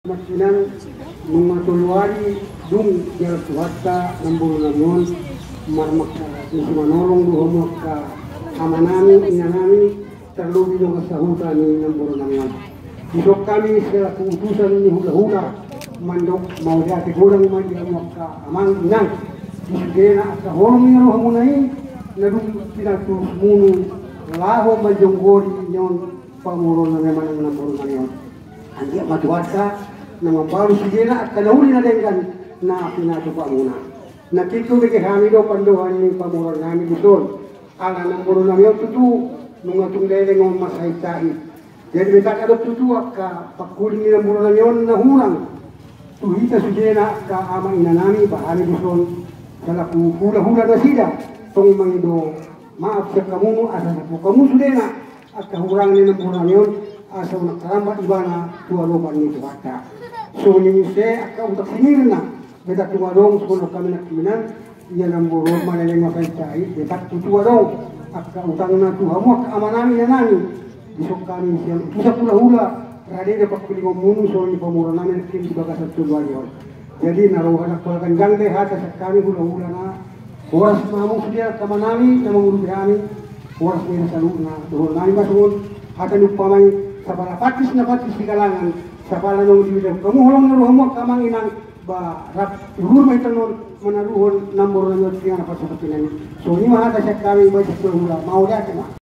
Makinan mengatuluari dung jel suhata namburu namun marmakka manolong duho makka amanami inanami terlebih dong sahuta ni namburu namun hidup kami selaku utusan ni hula-hula mandok mau jati gorang mandi makka amang inang disgena asa holong ni roh munai nadung tinatu munu laho majonggori nyon pamuro na memang namburu namun andia matuasa nama baru sigena at kanahuli na dengan na pinato pa muna. Nakito ni kami do panduhan ni pamuran namin doon. Ala ng muro namin tutu nung atong leleng ng masahitahi. Jadi beta kadot tutu ka pakuling ni muro namin na hurang. Tuhita sigena ka ama inanami bahani doon sa hula-hula na sida. Tong mangido maaf sa kamu asa sa kamu sudena at kahurang ni muro namin asa nakarambat ibana tuwaroban ni Tuwata. So ni se aka untuk sinirna beta tuwarong sekolah kami nakinan ia namburu maneleng mafaitai beta tuwarong aka utang na tuhamu aka amanami na nani bisok kami siang tusa hula-hula rade dapat kuling munu so ni pamura namin kim di bagas at tuwarion. Jadi naruhan ako kan jangde hata sa kami hula-hula na oras mamu sudia kamanami na manguru kami oras ni sa luna doon nani masun hata nupamay sa parapatis na patis di kalangan sa pala nung diwilang kamuhulong na ruhumok kamang inang ba rap urur may tanon manaruhon namburo na yun siya na pasapatinan. So ni mahata siya kami ba sa hula mau dati na